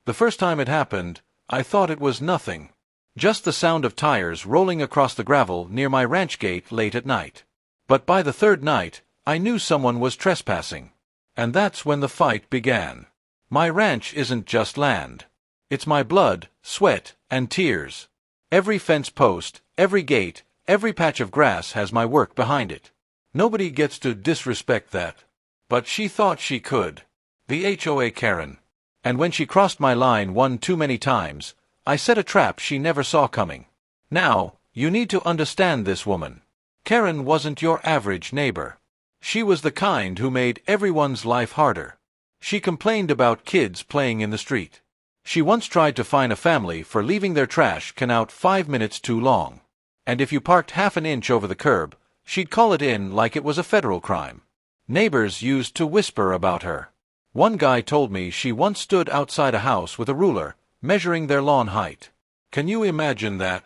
The first time it happened, I thought it was nothing. Just the sound of tires rolling across the gravel near my ranch gate late at night. But by the third night, I knew someone was trespassing. And that's when the fight began. My ranch isn't just land. It's my blood, sweat, and tears. Every fence post, every gate, every patch of grass has my work behind it. Nobody gets to disrespect that. But she thought she could. The HOA Karen. And when she crossed my line one too many times, I set a trap she never saw coming. Now, you need to understand this woman. Karen wasn't your average neighbor. She was the kind who made everyone's life harder. She complained about kids playing in the street. She once tried to fine a family for leaving their trash can out 5 minutes too long. And if you parked half an inch over the curb, she'd call it in like it was a federal crime. Neighbors used to whisper about her. One guy told me she once stood outside a house with a ruler, measuring their lawn height. Can you imagine that?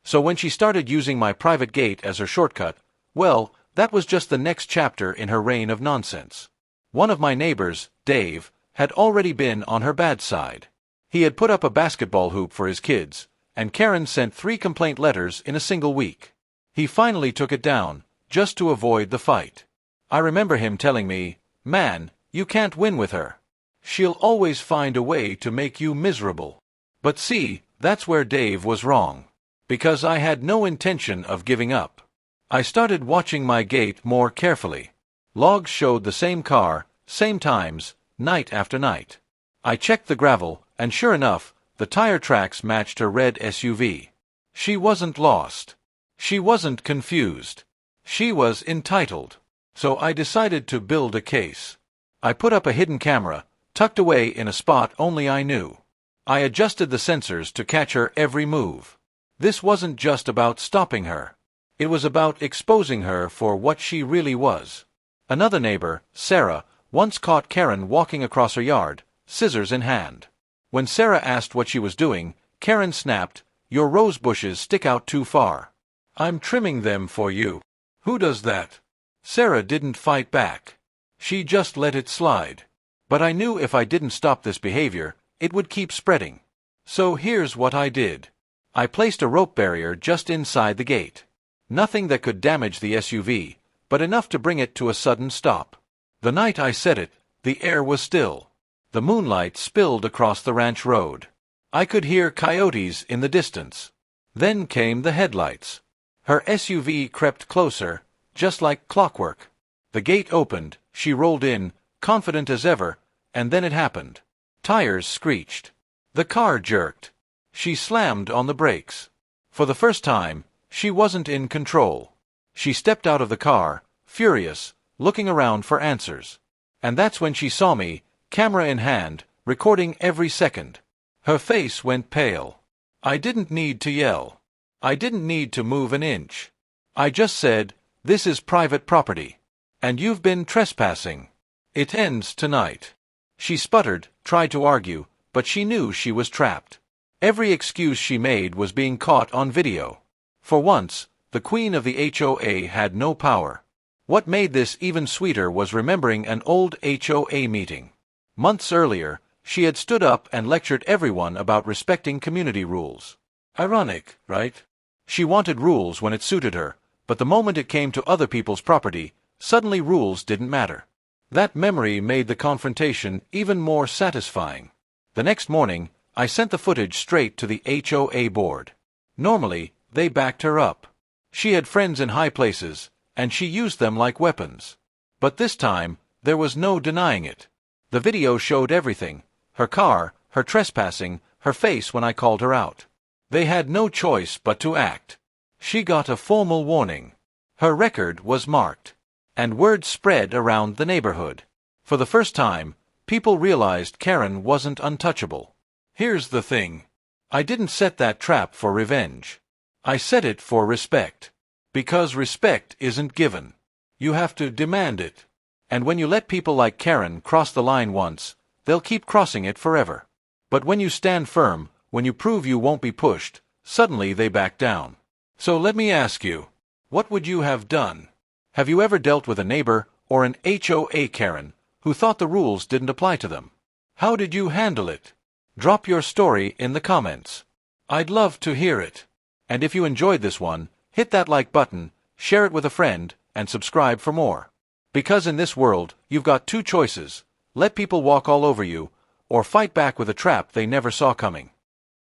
So when she started using my private gate as her shortcut, well, that was just the next chapter in her reign of nonsense. One of my neighbors, Dave, had already been on her bad side. He had put up a basketball hoop for his kids, and Karen sent 3 complaint letters in a single week. He finally took it down, just to avoid the fight. I remember him telling me, "Man, you can't win with her. She'll always find a way to make you miserable." But see, that's where Dave was wrong. Because I had no intention of giving up. I started watching my gate more carefully. Logs showed the same car, same times, night after night. I checked the gravel, and sure enough, the tire tracks matched her red SUV. She wasn't lost. She wasn't confused. She was entitled. So I decided to build a case. I put up a hidden camera, tucked away in a spot only I knew. I adjusted the sensors to catch her every move. This wasn't just about stopping her. It was about exposing her for what she really was. Another neighbor, Sarah, once caught Karen walking across her yard, scissors in hand. When Sarah asked what she was doing, Karen snapped, "Your rose bushes stick out too far. I'm trimming them for you." Who does that? Sarah didn't fight back. She just let it slide. But I knew if I didn't stop this behavior, it would keep spreading. So here's what I did. I placed a rope barrier just inside the gate. Nothing that could damage the SUV, but enough to bring it to a sudden stop. The night I set it, the air was still. The moonlight spilled across the ranch road. I could hear coyotes in the distance. Then came the headlights. Her SUV crept closer, just like clockwork. The gate opened, she rolled in, confident as ever, and then it happened. Tires screeched. The car jerked. She slammed on the brakes. For the first time, she wasn't in control. She stepped out of the car, furious, looking around for answers. And that's when she saw me, camera in hand, recording every second. Her face went pale. I didn't need to yell. I didn't need to move an inch. I just said, "This is private property. And you've been trespassing. It ends tonight." She sputtered, tried to argue, but she knew she was trapped. Every excuse she made was being caught on video. For once, the queen of the HOA had no power. What made this even sweeter was remembering an old HOA meeting. Months earlier, she had stood up and lectured everyone about respecting community rules. Ironic, right? She wanted rules when it suited her, but the moment it came to other people's property, suddenly rules didn't matter. That memory made the confrontation even more satisfying. The next morning, I sent the footage straight to the HOA board. Normally, they backed her up. She had friends in high places, and she used them like weapons. But this time, there was no denying it. The video showed everything: her car, her trespassing, her face when I called her out. They had no choice but to act. She got a formal warning. Her record was marked. And word spread around the neighborhood. For the first time, people realized Karen wasn't untouchable. Here's the thing. I didn't set that trap for revenge. I set it for respect. Because respect isn't given. You have to demand it. And when you let people like Karen cross the line once, they'll keep crossing it forever. But when you stand firm, when you prove you won't be pushed, suddenly they back down. So let me ask you, what would you have done? Have you ever dealt with a neighbor or an HOA Karen who thought the rules didn't apply to them? How did you handle it? Drop your story in the comments. I'd love to hear it. And if you enjoyed this one, hit that like button, share it with a friend, and subscribe for more. Because in this world, you've got two choices: let people walk all over you, or fight back with a trap they never saw coming.